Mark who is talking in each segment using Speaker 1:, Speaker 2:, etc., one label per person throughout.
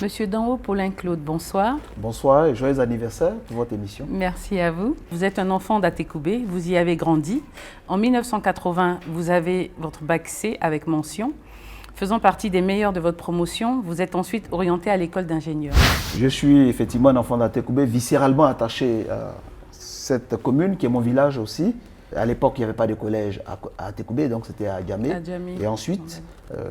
Speaker 1: Monsieur Danho Paulin Claude, bonsoir.
Speaker 2: Bonsoir et joyeux anniversaire pour votre émission.
Speaker 1: Merci à vous. Vous êtes un enfant d'Atekoubé, vous y avez grandi. En 1980, vous avez votre bac C avec mention. Faisant partie des meilleurs de votre promotion, vous êtes ensuite orienté à l'école d'ingénieur.
Speaker 2: Je suis effectivement un enfant d'Atekoubé, viscéralement attaché à cette commune qui est mon village aussi. À l'époque, il n'y avait pas de collège à Atekoubé, donc c'était à Djamé. Et ensuite,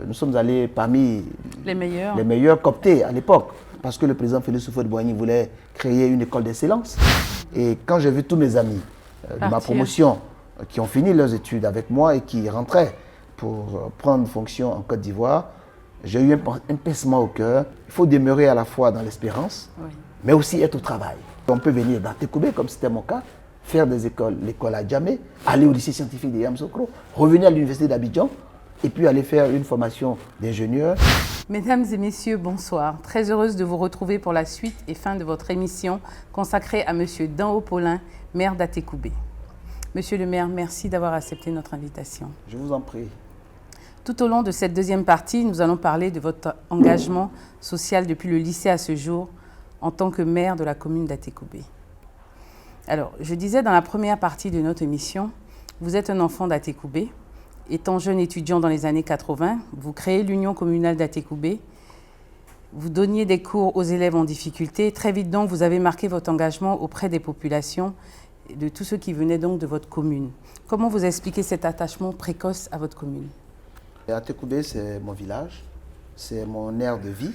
Speaker 2: nous sommes allés parmi les meilleurs cooptés à l'époque, parce que le président Félix Houphouët-Boigny voulait créer une école d'excellence. Et quand j'ai vu tous mes amis de ma promotion qui ont fini leurs études avec moi et qui rentraient pour prendre fonction en Côte d'Ivoire, j'ai eu un pincement au cœur. Il faut demeurer à la fois dans l'espérance, mais aussi être au travail. On peut venir d'Atekoubé, comme c'était mon cas, faire des écoles, l'école à Djamé, aller au lycée scientifique de Yamoussoukro, revenir à l'université d'Abidjan et puis aller faire une formation d'ingénieur.
Speaker 1: Mesdames et messieurs, bonsoir. Très heureuse de vous retrouver pour la suite et fin de votre émission consacrée à Monsieur Danho Paulin, maire d'Atekoubé. Monsieur le maire, merci d'avoir accepté notre invitation.
Speaker 2: Je vous en prie.
Speaker 1: Tout au long de cette deuxième partie, nous allons parler de votre engagement social depuis le lycée à ce jour en tant que maire de la commune d'Atekoubé. Alors, je disais dans la première partie de notre émission, vous êtes un enfant d'Atekoubé. Étant jeune étudiant dans les années 80, vous créez l'Union communale d'Atekoubé. Vous donniez des cours aux élèves en difficulté. Très vite donc, vous avez marqué votre engagement auprès des populations, de tous ceux qui venaient donc de votre commune. Comment vous expliquez cet attachement précoce à votre commune?
Speaker 2: Atekoubé, c'est mon village, c'est mon aire de vie.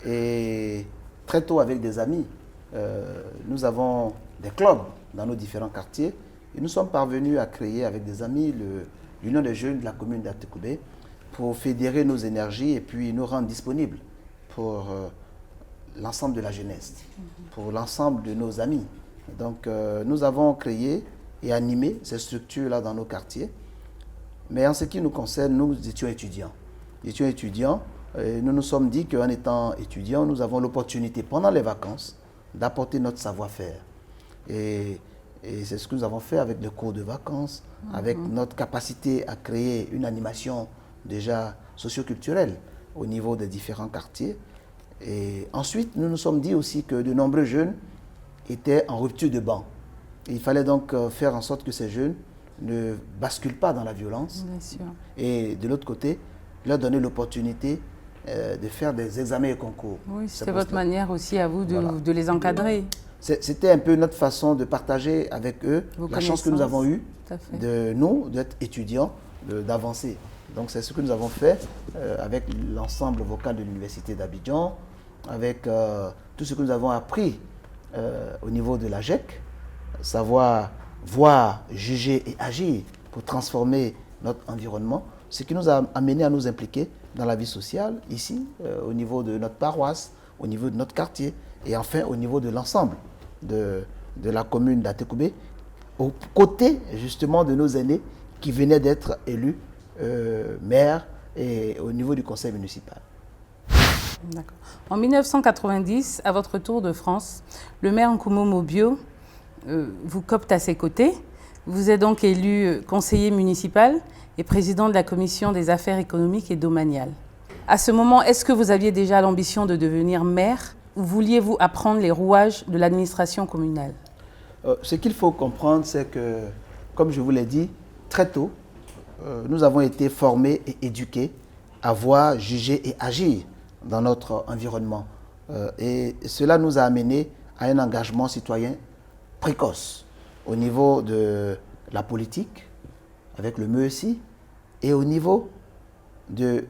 Speaker 2: Et très tôt, avec des amis, nous avons des clubs dans nos différents quartiers. Et nous sommes parvenus à créer avec des amis l'Union des jeunes de la commune d'Atekoubé pour fédérer nos énergies et puis nous rendre disponibles pour l'ensemble de la jeunesse, pour l'ensemble de nos amis. Donc nous avons créé et animé ces structures-là dans nos quartiers. Mais en ce qui nous concerne, nous étions étudiants. Nous étions étudiants et nous nous sommes dit qu'en étant étudiants, nous avons l'opportunité pendant les vacances d'apporter notre savoir-faire. Et c'est ce que nous avons fait avec le cours de vacances, avec notre capacité à créer une animation déjà socioculturelle au niveau des différents quartiers. Et ensuite, nous nous sommes dit aussi que de nombreux jeunes étaient en rupture de banc. Et il fallait donc faire en sorte que ces jeunes ne basculent pas dans la violence.
Speaker 1: Bien sûr.
Speaker 2: Et de l'autre côté, leur donner l'opportunité de faire des examens et concours.
Speaker 1: Oui, c'est votre manière aussi à vous de les encadrer.
Speaker 2: C'était un peu notre façon de partager avec eux la chance que nous avons eue d'être étudiants, d'avancer. Donc c'est ce que nous avons fait avec l'ensemble vocal de l'université d'Abidjan, avec tout ce que nous avons appris au niveau de la GEC, savoir voir, juger et agir pour transformer notre environnement, ce qui nous a amené à nous impliquer dans la vie sociale, ici, au niveau de notre paroisse, au niveau de notre quartier, et enfin au niveau de l'ensemble de la commune d'Atekoubé, aux côtés justement de nos aînés qui venaient d'être élus maires et au niveau du conseil municipal.
Speaker 1: D'accord. En 1990, à votre retour de France, le maire Nkumo Mobio vous coopte à ses côtés. Vous êtes donc élu conseiller municipal et président de la commission des affaires économiques et domaniales. À ce moment, est-ce que vous aviez déjà l'ambition de devenir maire ou vouliez-vous apprendre les rouages de l'administration communale?
Speaker 2: Ce qu'il faut comprendre, c'est que, comme je vous l'ai dit, très tôt, nous avons été formés et éduqués à voir, juger et agir dans notre environnement. Et cela nous a amenés à un engagement citoyen précoce au niveau de la politique, avec le MESI, et au niveau de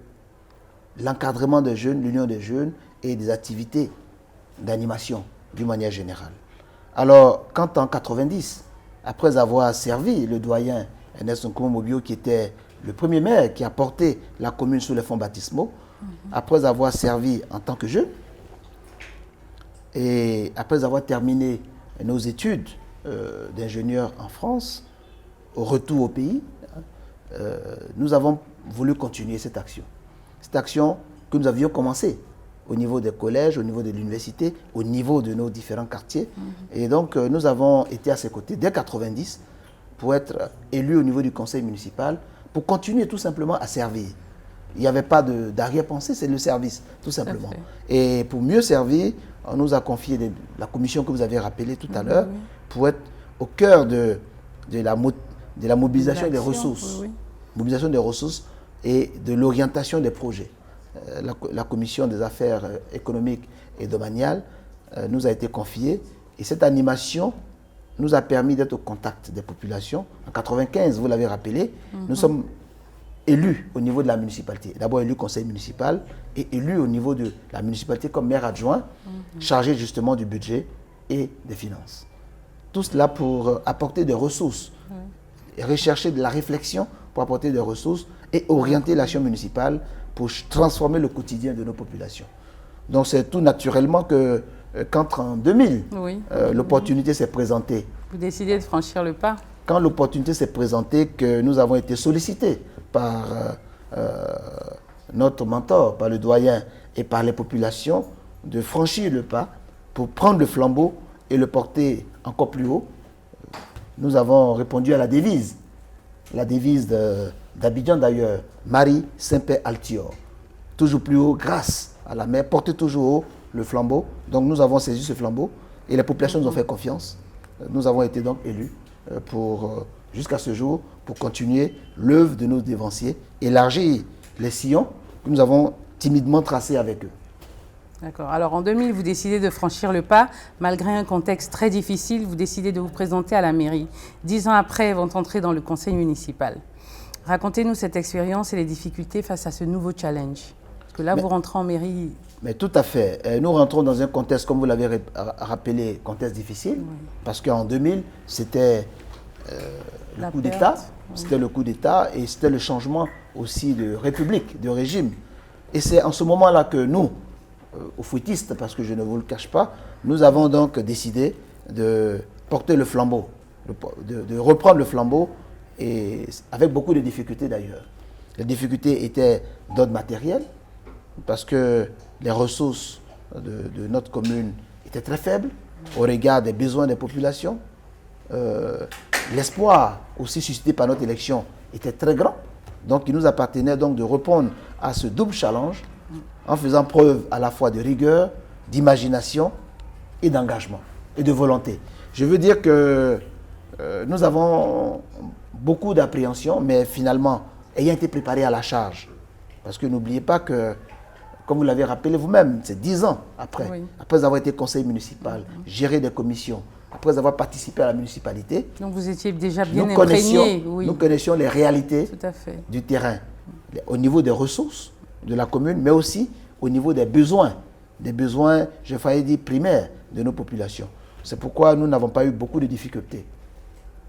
Speaker 2: l'encadrement des jeunes, l'union des jeunes et des activités d'animation d'une manière générale. Alors, quand en 90, après avoir servi le doyen Ernest Nkumo Mobio, qui était le premier maire qui a porté la commune sous les fonds baptismaux, après avoir servi en tant que jeune, et après avoir terminé nos études d'ingénieur en France, au retour au pays, nous avons voulu continuer cette action. Cette action que nous avions commencée au niveau des collèges, au niveau de l'université, au niveau de nos différents quartiers. Et donc, nous avons été à ses côtés dès 1990 pour être élus au niveau du conseil municipal, pour continuer tout simplement à servir. Il n'y avait pas d'arrière-pensée, c'est le service, tout simplement. Et pour mieux servir, on nous a confié la commission que vous avez rappelée tout à l'heure, pour être au cœur de la mobilisation des ressources. Mobilisation des ressources et de l'orientation des projets. La commission des affaires économiques et domaniales nous a été confiée. Et cette animation nous a permis d'être au contact des populations. En 1995, vous l'avez rappelé, nous sommes élus au niveau de la municipalité. D'abord élu conseil municipal et élu au niveau de la municipalité comme maire adjoint, chargé justement du budget et des finances. Tout cela pour apporter des ressources, et rechercher de la réflexion pour apporter des ressources et orienter l'action municipale pour transformer le quotidien de nos populations. Donc c'est tout naturellement que quand en 2000, l'opportunité s'est présentée.
Speaker 1: Vous décidez de franchir le pas?
Speaker 2: Quand l'opportunité s'est présentée, que nous avons été sollicités par notre mentor, par le doyen et par les populations, de franchir le pas pour prendre le flambeau et le porter encore plus haut, nous avons répondu à la devise d'Abidjan d'ailleurs, Marie Saint-Père Altior. Toujours plus haut, grâce à la mer, porter toujours haut le flambeau. Donc nous avons saisi ce flambeau et les populations nous ont fait confiance. Nous avons été donc élus jusqu'à ce jour pour continuer l'œuvre de nos dévanciers, élargir les sillons que nous avons timidement tracés avec eux.
Speaker 1: D'accord. Alors en 2000, vous décidez de franchir le pas. Malgré un contexte très difficile, vous décidez de vous présenter à la mairie. 10 ans après, vous entrez dans le conseil municipal. Racontez-nous cette expérience et les difficultés face à ce nouveau challenge. Parce que là, vous rentrez en mairie...
Speaker 2: Mais tout à fait. Nous rentrons dans un contexte, comme vous l'avez rappelé, contexte difficile. Parce qu'en 2000, c'était le coup d'État. C'était le coup d'État et c'était le changement aussi de république, de régime. Et c'est en ce moment-là que nous, aux fouettistes, parce que je ne vous le cache pas, nous avons donc décidé de porter le flambeau, de reprendre le flambeau, et avec beaucoup de difficultés d'ailleurs. Les difficultés étaient d'ordre matériel, parce que les ressources de notre commune étaient très faibles au regard des besoins des populations. L'espoir aussi suscité par notre élection était très grand. Donc il nous appartenait donc de répondre à ce double challenge en faisant preuve à la fois de rigueur, d'imagination et d'engagement et de volonté. Je veux dire que nous avons beaucoup d'appréhension, mais finalement, ayant été préparés à la charge, parce que n'oubliez pas que, comme vous l'avez rappelé vous-même, c'est 10 ans après, après avoir été conseiller municipal, gérer des commissions, après avoir participé à la municipalité.
Speaker 1: Donc vous étiez déjà bien imprégné.
Speaker 2: Nous connaissions les réalités du terrain, au niveau des ressources de la commune, mais aussi au niveau des besoins, je faillis dire primaires, de nos populations. C'est pourquoi nous n'avons pas eu beaucoup de difficultés.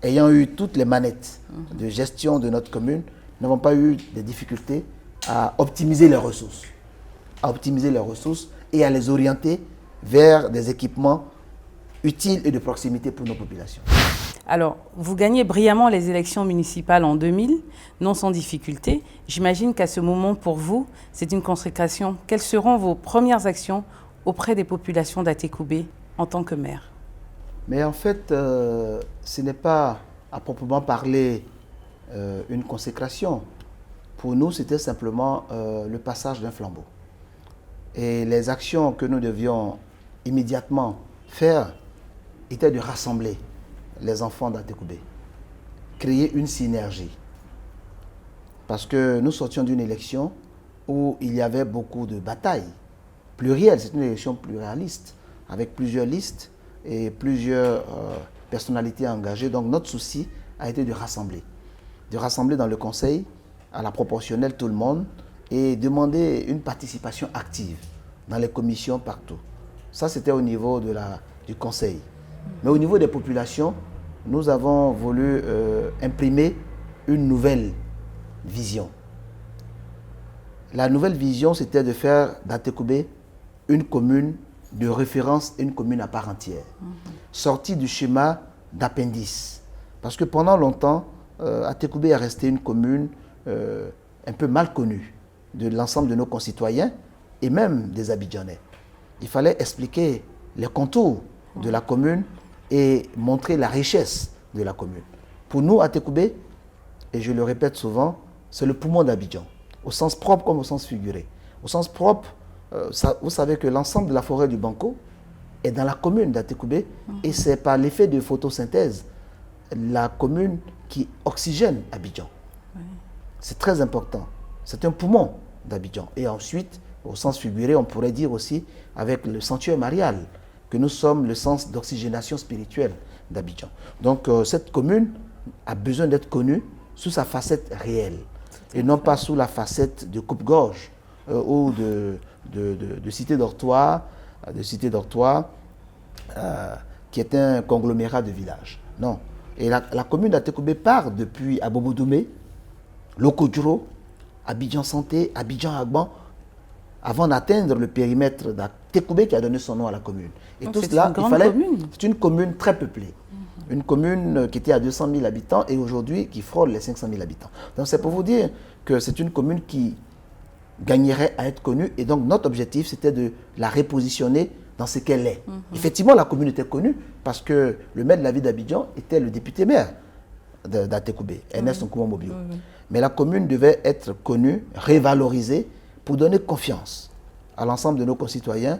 Speaker 2: Ayant eu toutes les manettes de gestion de notre commune, nous n'avons pas eu de difficultés à optimiser les ressources. Et à les orienter vers des équipements utiles et de proximité pour nos populations.
Speaker 1: Alors, vous gagnez brillamment les élections municipales en 2000, non sans difficulté. J'imagine qu'à ce moment, pour vous, c'est une consécration. Quelles seront vos premières actions auprès des populations d'Atécoubé en tant que maire?
Speaker 2: Mais en fait, ce n'est pas à proprement parler une consécration. Pour nous, c'était simplement le passage d'un flambeau. Et les actions que nous devions immédiatement faire étaient de rassembler les enfants d'Atécoubé, créer une synergie. Parce que nous sortions d'une élection où il y avait beaucoup de batailles plurielles. C'est une élection pluraliste, avec plusieurs listes et plusieurs personnalités engagées. Donc notre souci a été de rassembler dans le conseil, à la proportionnelle, tout le monde, et demander une participation active dans les commissions partout. Ça, c'était au niveau du conseil. Mais au niveau des populations, nous avons voulu imprimer une nouvelle vision. La nouvelle vision, c'était de faire d'Atécoubé une commune de référence et une commune à part entière. Sortie du schéma d'appendice. Parce que pendant longtemps, Atécoubé est resté une commune un peu mal connue de l'ensemble de nos concitoyens et même des Abidjanais. Il fallait expliquer les contours de la commune et montrer la richesse de la commune. Pour nous, Atekoubé, et je le répète souvent, c'est le poumon d'Abidjan, au sens propre comme au sens figuré. Au sens propre, vous savez que l'ensemble de la forêt du Banco est dans la commune d'Atekoubé et c'est par l'effet de photosynthèse la commune qui oxygène Abidjan. Oui. C'est très important. C'est un poumon d'Abidjan. Et ensuite, au sens figuré, on pourrait dire aussi avec le sanctuaire marial que nous sommes le sens d'oxygénation spirituelle d'Abidjan. Donc cette commune a besoin d'être connue sous sa facette réelle et non pas sous la facette de coupe-gorge ou de cité dortoir, qui est un conglomérat de villages. Non. Et la commune d'Atekoubé part depuis Abobodoumé, Lokodjuro, Abidjan Santé, Abidjan Agban, avant d'atteindre le périmètre d'Atekoubé qui a donné son nom à la commune. Et
Speaker 1: donc
Speaker 2: tout cela, c'est une commune très peuplée. Une commune qui était à 200 000 habitants et aujourd'hui qui frôle les 500 000 habitants. Donc c'est pour vous dire que c'est une commune qui gagnerait à être connue et donc notre objectif c'était de la repositionner dans ce qu'elle est. Effectivement, la commune était connue parce que le maire de la ville d'Abidjan était le député maire d'Atekoubé, Ernest Nkouma Mobio. Mais la commune devait être connue, révalorisée pour donner confiance à l'ensemble de nos concitoyens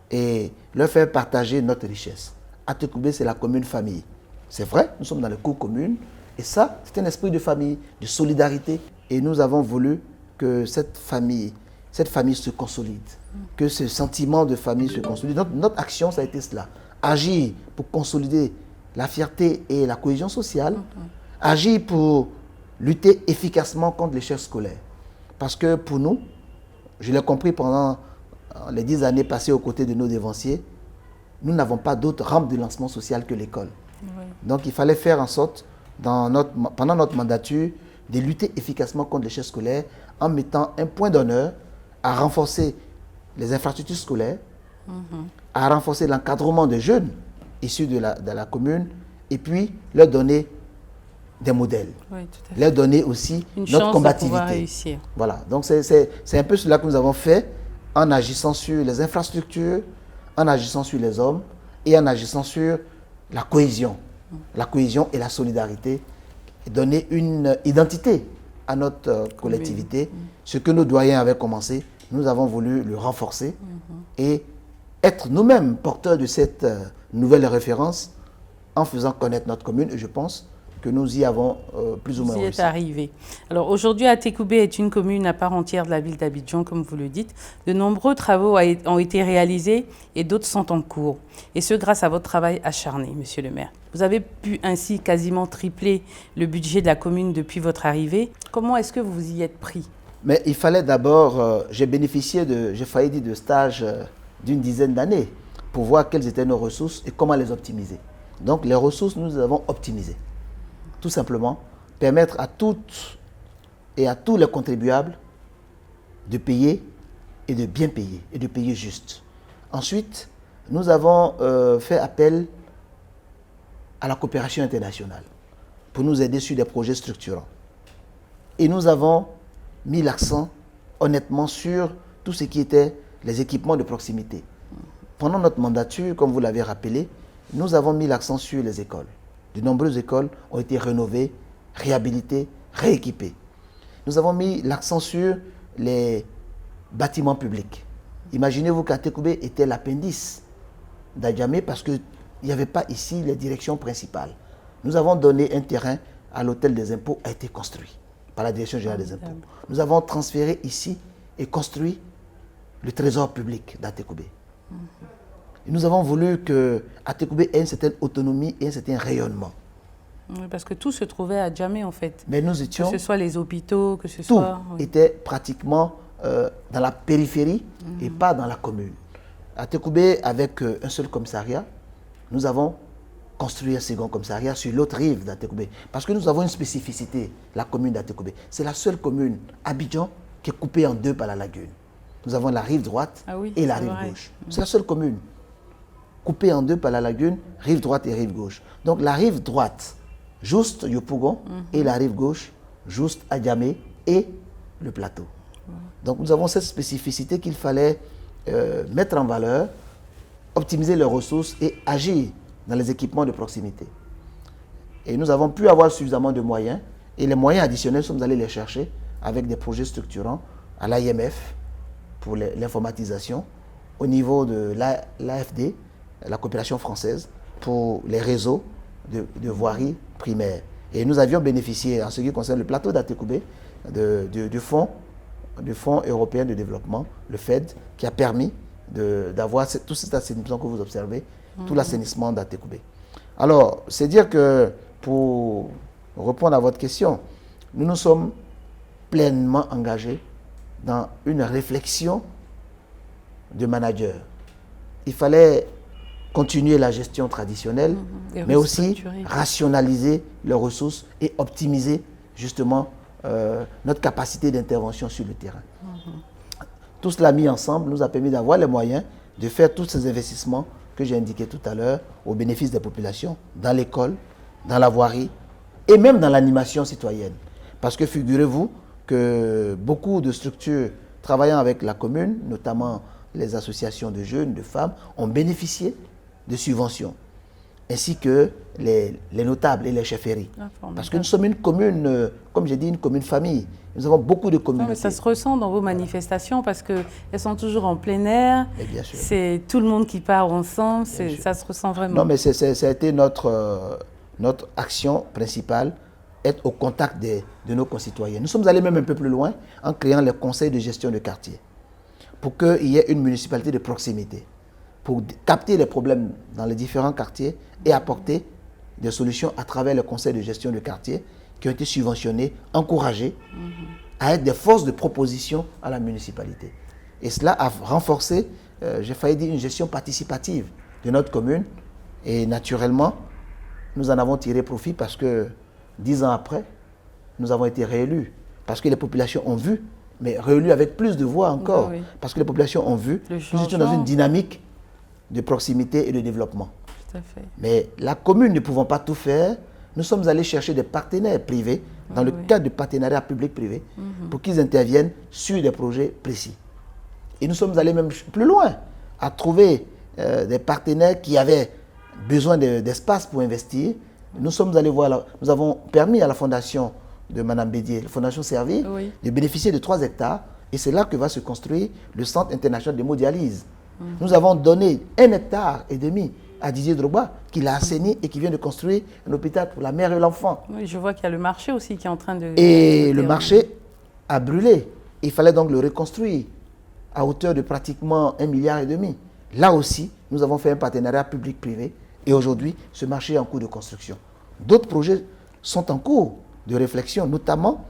Speaker 2: et leur faire partager notre richesse. Atekoubé, c'est la commune famille. C'est vrai, nous sommes dans les cours communes et ça, c'est un esprit de famille, de solidarité. Et nous avons voulu que cette famille se consolide, que ce sentiment de famille se consolide. Notre action, ça a été cela. Agir pour consolider la fierté et la cohésion sociale, agir pour lutter efficacement contre l'échec scolaire. Parce que pour nous, je l'ai compris pendant les 10 années passées aux côtés de nos dévanciers, nous n'avons pas d'autre rampe de lancement social que l'école. Oui. Donc il fallait faire en sorte, pendant notre mandature, de lutter efficacement contre l'échec scolaire en mettant un point d'honneur à renforcer les infrastructures scolaires, à renforcer l'encadrement des jeunes issus de la commune et puis leur donner des modèles, oui, leur donner aussi notre combativité. Voilà, donc c'est un peu cela que nous avons fait en agissant sur les infrastructures, en agissant sur les hommes et en agissant sur la cohésion et la solidarité, et donner une identité à notre collectivité. Ce que nos doyens avaient commencé, nous avons voulu le renforcer et être nous-mêmes porteurs de cette nouvelle référence en faisant connaître notre commune. Et je pense que nous y avons plus ou moins réussi.
Speaker 1: Vous y êtes arrivé. Alors aujourd'hui, Atekoubé est une commune à part entière de la ville d'Abidjan, comme vous le dites. De nombreux travaux ont été réalisés et d'autres sont en cours. Et ce, grâce à votre travail acharné, monsieur le maire. Vous avez pu ainsi quasiment tripler le budget de la commune depuis votre arrivée. Comment est-ce que vous y êtes pris?
Speaker 2: Mais il fallait d'abord, j'ai failli dire de stages d'une dizaine d'années pour voir quelles étaient nos ressources et comment les optimiser. Donc les ressources, nous les avons optimisées. Tout simplement, permettre à toutes et à tous les contribuables de payer et de bien payer et de payer juste. Ensuite, nous avons fait appel à la coopération internationale pour nous aider sur des projets structurants. Et nous avons mis l'accent honnêtement sur tout ce qui était les équipements de proximité. Pendant notre mandature, comme vous l'avez rappelé, nous avons mis l'accent sur les écoles. De nombreuses écoles ont été rénovées, réhabilitées, rééquipées. Nous avons mis l'accent sur les bâtiments publics. Imaginez-vous qu'Atekoubé était l'appendice d'Adjamé parce qu'il n'y avait pas ici les directions principales. Nous avons donné un terrain à l'hôtel des impôts, a été construit par la direction générale des impôts. Nous avons transféré ici et construit le trésor public d'Atekoubé. Et nous avons voulu que Atekoubé ait une certaine autonomie et un certain rayonnement.
Speaker 1: Oui, parce que tout se trouvait à Djamé en fait.
Speaker 2: Mais nous étions...
Speaker 1: Que ce soit les hôpitaux, que ce
Speaker 2: tout
Speaker 1: soit...
Speaker 2: Tout était pratiquement dans la périphérie et pas dans la commune. Atekoubé, avec un seul commissariat, nous avons construit un second commissariat sur l'autre rive d'Atekoubé. Parce que nous avons une spécificité, la commune d'Atekoubé. C'est la seule commune, Abidjan, qui est coupée en deux par la lagune. Nous avons la rive droite et la rive gauche. C'est la seule commune coupée en deux par la lagune, rive droite et rive gauche. Donc la rive droite, juste Yopougon, et la rive gauche, juste Adjamé et le plateau. Donc nous avons cette spécificité qu'il fallait mettre en valeur, optimiser les ressources et agir dans les équipements de proximité. Et nous avons pu avoir suffisamment de moyens, et les moyens additionnels, nous sommes allés les chercher avec des projets structurants à l'AIMF pour l'informatisation, au niveau de l'AFD, la coopération française, pour les réseaux de voirie primaire. Et nous avions bénéficié, en ce qui concerne le plateau d'Atekoubé, du Fonds européen de développement, le FED, qui a permis d'avoir tout cet assainissement que vous observez, tout l'assainissement d'Atekoubé. Alors, c'est dire que, pour répondre à votre question, nous nous sommes pleinement engagés dans une réflexion de manager. Il fallait continuer la gestion traditionnelle, mais aussi rationaliser les ressources et optimiser justement notre capacité d'intervention sur le terrain. Tout cela mis ensemble nous a permis d'avoir les moyens de faire tous ces investissements que j'ai indiqués tout à l'heure au bénéfice des populations, dans l'école, dans la voirie et même dans l'animation citoyenne. Parce que figurez-vous que beaucoup de structures travaillant avec la commune, notamment les associations de jeunes, de femmes, ont bénéficié de subventions, ainsi que les notables et les chefferies. Parce que nous sommes une commune, comme j'ai dit, une commune famille. Nous avons beaucoup de communautés.
Speaker 1: Ça se ressent dans vos manifestations parce qu'elles sont toujours en plein air. C'est tout le monde qui part ensemble. Ça se ressent vraiment.
Speaker 2: Non, mais ça a été notre action principale, être au contact de nos concitoyens. Nous sommes allés même un peu plus loin en créant les conseils de gestion de quartier pour qu'il y ait une municipalité de proximité, pour capter les problèmes dans les différents quartiers et apporter des solutions à travers les conseils de gestion de quartier qui ont été subventionnés, encouragés à être des forces de proposition à la municipalité. Et cela a renforcé, j'ai failli dire, une gestion participative de notre commune. Et naturellement, nous en avons tiré profit parce que 10 ans après, nous avons été réélus. Parce que les populations ont vu, mais réélus avec plus de voix encore. Parce que les populations ont vu que nous étions dans une dynamique de proximité et de développement.
Speaker 1: Tout à fait.
Speaker 2: Mais la commune ne pouvant pas tout faire, nous sommes allés chercher des partenaires privés dans le cadre du partenariat public-privé pour qu'ils interviennent sur des projets précis. Et nous sommes allés même plus loin, à trouver des partenaires qui avaient besoin d'espace pour investir. Nous sommes allés voir, nous avons permis à la fondation de Mme Bédier, la fondation Servir, de bénéficier de 3 hectares. Et c'est là que va se construire le Centre international d'hémodialyse. Nous avons donné 1,5 hectare à Didier Drogba, qui l'a assaini et qui vient de construire un hôpital pour la mère et l'enfant.
Speaker 1: Oui, je vois qu'il y a le marché aussi qui est en train de...
Speaker 2: Et le marché a brûlé. Il fallait donc le reconstruire à hauteur de pratiquement 1,5 milliard. Là aussi, nous avons fait un partenariat public-privé et aujourd'hui, ce marché est en cours de construction. D'autres projets sont en cours de réflexion, notamment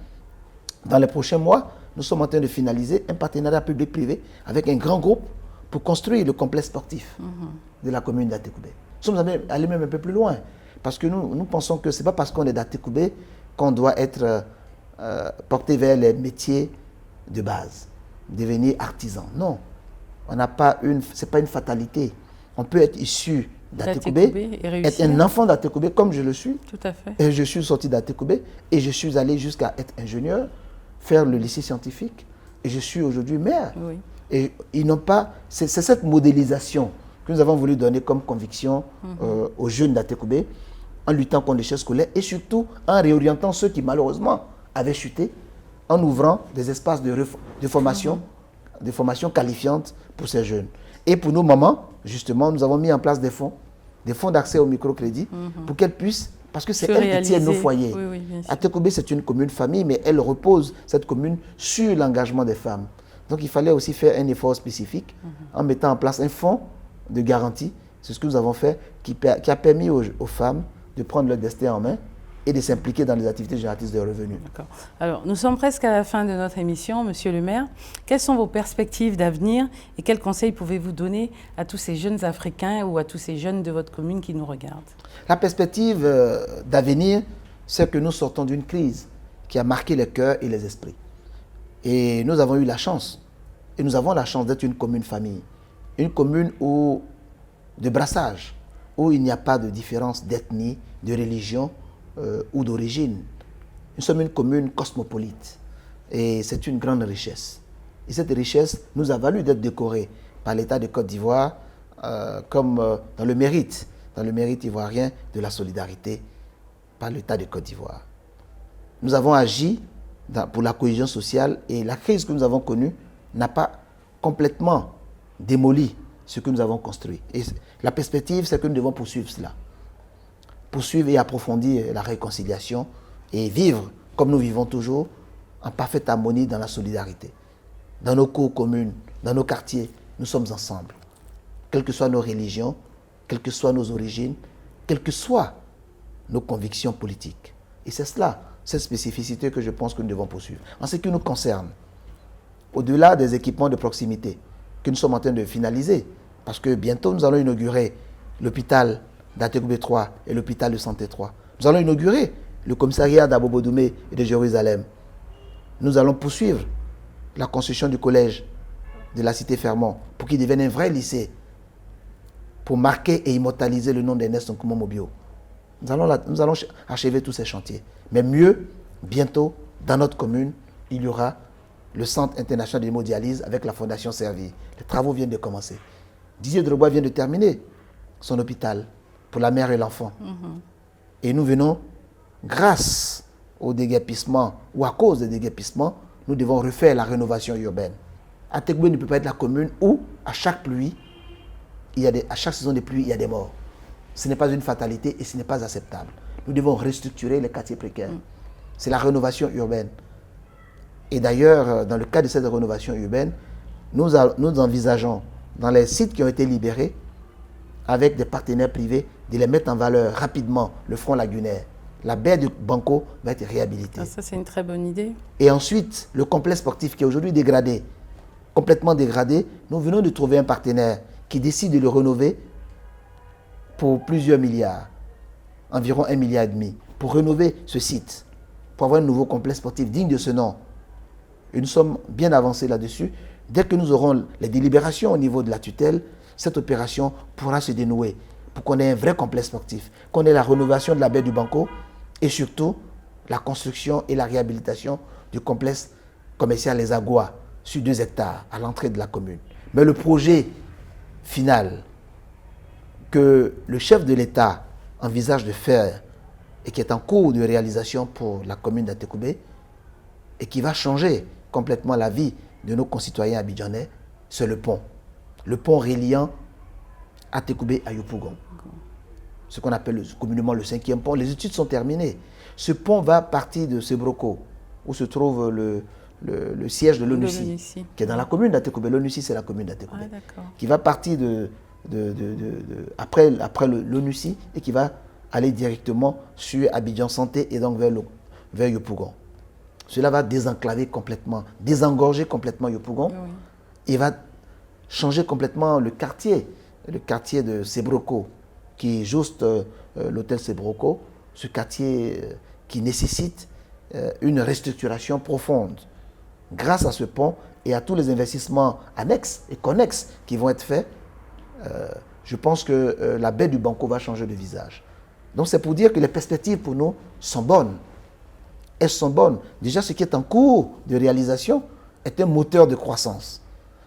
Speaker 2: dans les prochains mois, nous sommes en train de finaliser un partenariat public-privé avec un grand groupe pour construire le complexe sportif de la commune d'Atekoubé. Nous sommes allés même un peu plus loin, parce que nous pensons que ce n'est pas parce qu'on est d'Atekoubé qu'on doit être porté vers les métiers de base, devenir artisan. Non, ce n'est pas une fatalité. On peut être issu d'Atekoubé, être un enfant d'Atekoubé comme je le suis.
Speaker 1: Tout à fait.
Speaker 2: Et je suis sorti d'Atekoubé et je suis allé jusqu'à être ingénieur, faire le lycée scientifique et je suis aujourd'hui maire.
Speaker 1: Oui.
Speaker 2: Et ils n'ont pas... C'est cette modélisation que nous avons voulu donner comme conviction aux jeunes d'Atekoubé en luttant contre l'échec scolaire et surtout en réorientant ceux qui malheureusement avaient chuté, en ouvrant des espaces de formation qualifiantes pour ces jeunes. Et pour nos mamans, justement, nous avons mis en place des fonds d'accès au microcrédit pour qu'elles puissent, parce que c'est elles qui tiennent nos foyers. Atekoubé, c'est une commune famille, mais elle repose, cette commune, sur l'engagement des femmes. Donc il fallait aussi faire un effort spécifique en mettant en place un fonds de garantie. C'est ce que nous avons fait, qui a permis aux femmes de prendre leur destin en main et de s'impliquer dans les activités génératrices de revenus.
Speaker 1: D'accord. Alors, nous sommes presque à la fin de notre émission, Monsieur le maire. Quelles sont vos perspectives d'avenir et quels conseils pouvez-vous donner à tous ces jeunes Africains ou à tous ces jeunes de votre commune qui nous regardent?
Speaker 2: La perspective d'avenir, c'est que nous sortons d'une crise qui a marqué les cœurs et les esprits. Et nous avons eu la chance, et nous avons la chance d'être une commune famille, une commune de brassage, où il n'y a pas de différence d'ethnie, de religion ou d'origine. Nous sommes une commune cosmopolite et c'est une grande richesse. Et cette richesse nous a valu d'être décorés par l'État de Côte d'Ivoire comme dans le mérite ivoirien de la solidarité par l'État de Côte d'Ivoire. Nous avons agi pour la cohésion sociale et la crise que nous avons connue n'a pas complètement démoli ce que nous avons construit. Et la perspective, c'est que nous devons poursuivre cela. Poursuivre et approfondir la réconciliation et vivre comme nous vivons toujours, en parfaite harmonie dans la solidarité. Dans nos cours communes, dans nos quartiers, nous sommes ensemble. Quelles que soient nos religions, quelles que soient nos origines, quelles que soient nos convictions politiques. Et c'est cela, cette spécificité que je pense que nous devons poursuivre. En ce qui nous concerne, au-delà des équipements de proximité que nous sommes en train de finaliser, parce que bientôt nous allons inaugurer l'hôpital d'Atekoubé 3 et l'hôpital de Santé 3. Nous allons inaugurer le commissariat d'Abobo-Doumé et de Jérusalem. Nous allons poursuivre la construction du collège de la cité Fermont pour qu'il devienne un vrai lycée, pour marquer et immortaliser le nom d'Ernest Nkomo-Mobio. Nous allons achever tous ces chantiers. Mais mieux, bientôt, dans notre commune, il y aura le Centre international d'hémodialyse avec la Fondation Servir. Les travaux viennent de commencer. Didier Drogba vient de terminer son hôpital pour la mère et l'enfant. Et nous venons, grâce au déguerpissement ou à cause des déguerpissements, nous devons refaire la rénovation urbaine. Atekoubé ne peut pas être la commune où, à chaque pluie, à chaque saison de pluie, il y a des morts. Ce n'est pas une fatalité et ce n'est pas acceptable. Nous devons restructurer les quartiers précaires. C'est la rénovation urbaine. Et d'ailleurs, dans le cadre de cette rénovation urbaine, nous envisageons, dans les sites qui ont été libérés, avec des partenaires privés, de les mettre en valeur rapidement, le front lagunaire. La baie de Banco va être réhabilitée.
Speaker 1: Ça, c'est une très bonne idée.
Speaker 2: Et ensuite, le complexe sportif qui est aujourd'hui dégradé, complètement dégradé, nous venons de trouver un partenaire qui décide de le rénover pour plusieurs milliards, environ 1,5 milliard, pour rénover ce site, pour avoir un nouveau complexe sportif digne de ce nom. Et nous sommes bien avancés là-dessus. Dès que nous aurons les délibérations au niveau de la tutelle, cette opération pourra se dénouer pour qu'on ait un vrai complexe sportif, qu'on ait la rénovation de la baie du Banco et surtout la construction et la réhabilitation du complexe commercial Les Agois sur 2 hectares à l'entrée de la commune. Mais le projet final que le chef de l'État envisage de faire et qui est en cours de réalisation pour la commune d'Atekoubé et qui va changer complètement la vie de nos concitoyens abidjanais, c'est le pont. Le pont reliant Atekoubé à Yopougon. Ce qu'on appelle communément le 5e pont. Les études sont terminées. Ce pont va partir de Sebroko, où se trouve le siège de l'ONUCI, qui est dans la commune d'Atekoubé. L'ONUCI, c'est la commune d'Atekoubé. Qui va partir après l'ONUCI et qui va aller directement sur Abidjan Santé et donc vers Yopougon. Cela va désenclaver complètement, désengorger complètement Yopougon et va changer complètement le quartier de Sebroko, qui est juste l'hôtel Sebroko, ce quartier qui nécessite une restructuration profonde. Grâce à ce pont et à tous les investissements annexes et connexes qui vont être faits, je pense que la baie du Banco va changer de visage. Donc c'est pour dire que les perspectives pour nous sont bonnes. Elles sont bonnes. Déjà, ce qui est en cours de réalisation est un moteur de croissance.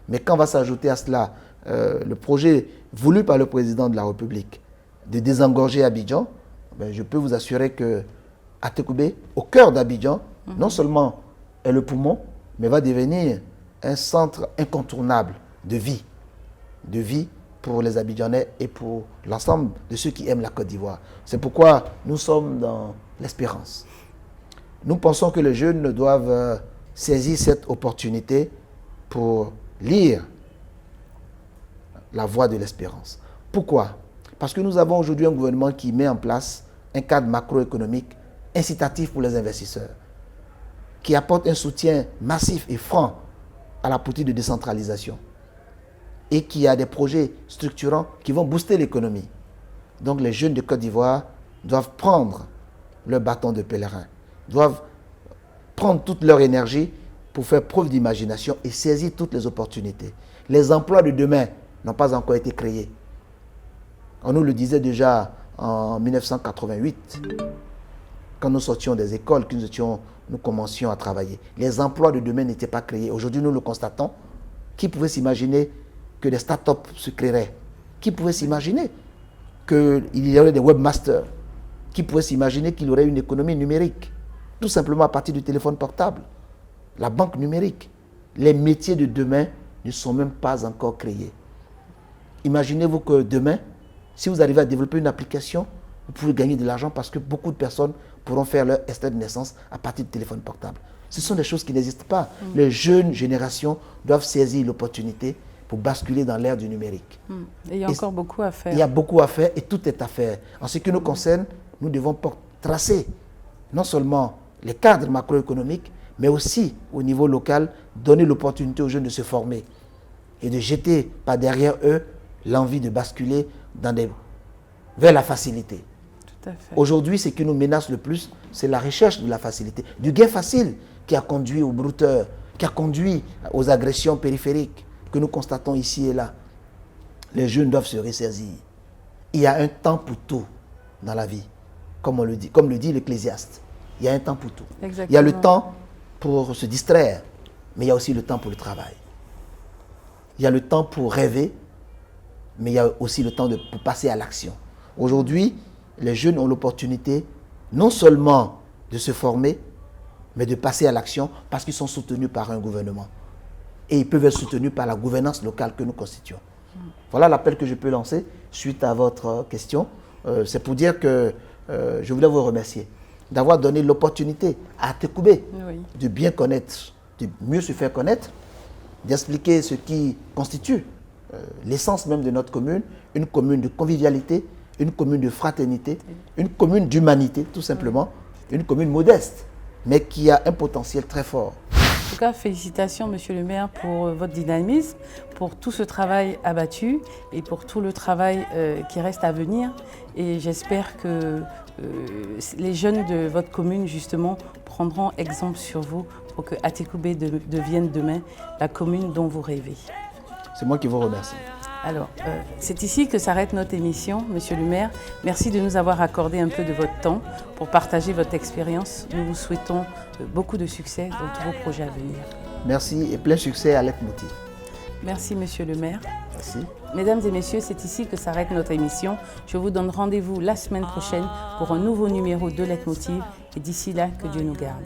Speaker 2: Mais quand va s'ajouter à cela le projet voulu par le président de la République de désengorger Abidjan, je peux vous assurer que Atekoubé, au cœur d'Abidjan, non seulement est le poumon, mais va devenir un centre incontournable de vie pour les Abidjanais et pour l'ensemble de ceux qui aiment la Côte d'Ivoire. C'est pourquoi nous sommes dans l'espérance. Nous pensons que les jeunes doivent saisir cette opportunité pour lire la voie de l'espérance. Pourquoi? Parce que nous avons aujourd'hui un gouvernement qui met en place un cadre macroéconomique incitatif pour les investisseurs, qui apporte un soutien massif et franc à la politique de décentralisation et qui a des projets structurants qui vont booster l'économie. Donc les jeunes de Côte d'Ivoire doivent prendre leur bâton de pèlerin, doivent prendre toute leur énergie pour faire preuve d'imagination et saisir toutes les opportunités. Les emplois de demain n'ont pas encore été créés. On nous le disait déjà en 1988, quand nous sortions des écoles, que nous commencions à travailler. Les emplois de demain n'étaient pas créés. Aujourd'hui, nous le constatons. Qui pouvait s'imaginer que des start-up se créeraient? Qui pouvait s'imaginer qu'il y aurait des webmasters? Qui pouvait s'imaginer qu'il y aurait une économie numérique? Tout simplement à partir du téléphone portable. La banque numérique. Les métiers de demain ne sont même pas encore créés. Imaginez-vous que demain, si vous arrivez à développer une application, vous pouvez gagner de l'argent parce que beaucoup de personnes pourront faire leur extrait de naissance à partir du téléphone portable. Ce sont des choses qui n'existent pas. Les jeunes générations doivent saisir l'opportunité pour basculer dans l'ère du numérique.
Speaker 1: Et il y a encore beaucoup à faire.
Speaker 2: Il y a beaucoup à faire et tout est à faire. En ce qui nous concerne, nous devons tracer non seulement les cadres macroéconomiques, mais aussi au niveau local, donner l'opportunité aux jeunes de se former et de jeter par derrière eux l'envie de basculer vers la facilité.
Speaker 1: Tout à fait.
Speaker 2: Aujourd'hui, ce qui nous menace le plus, c'est la recherche de la facilité, du gain facile qui a conduit aux brouteurs, qui a conduit aux agressions périphériques que nous constatons ici et là. Les jeunes doivent se ressaisir. Il y a un temps pour tout dans la vie, comme le dit l'Ecclésiaste. Il y a un temps pour tout.
Speaker 1: Exactement.
Speaker 2: Il y a le temps pour se distraire, mais il y a aussi le temps pour le travail. Il y a le temps pour rêver, mais il y a aussi le temps pour passer à l'action. Aujourd'hui, les jeunes ont l'opportunité non seulement de se former, mais de passer à l'action parce qu'ils sont soutenus par un gouvernement. Et ils peuvent être soutenus par la gouvernance locale que nous constituons. Voilà l'appel que je peux lancer suite à votre question. C'est pour dire que je voulais vous remercier d'avoir donné l'opportunité à Atekoubé de bien connaître, de mieux se faire connaître, d'expliquer ce qui constitue l'essence même de notre commune, une commune de convivialité, une commune de fraternité, une commune d'humanité tout simplement, une commune modeste, mais qui a un potentiel très fort.
Speaker 1: En tout cas, félicitations, Monsieur le maire, pour votre dynamisme, pour tout ce travail abattu et pour tout le travail qui reste à venir. Et j'espère que les jeunes de votre commune, justement, prendront exemple sur vous pour que Atekoubé devienne demain la commune dont vous rêvez.
Speaker 2: C'est moi qui vous remercie.
Speaker 1: Alors, c'est ici que s'arrête notre émission, Monsieur le maire. Merci de nous avoir accordé un peu de votre temps pour partager votre expérience. Nous vous souhaitons beaucoup de succès dans tous vos projets à venir.
Speaker 2: Merci et plein succès à Leitmotiv.
Speaker 1: Merci, Monsieur le maire.
Speaker 2: Merci.
Speaker 1: Mesdames et messieurs, c'est ici que s'arrête notre émission. Je vous donne rendez-vous la semaine prochaine pour un nouveau numéro de Leitmotiv. Et d'ici là, que Dieu nous garde.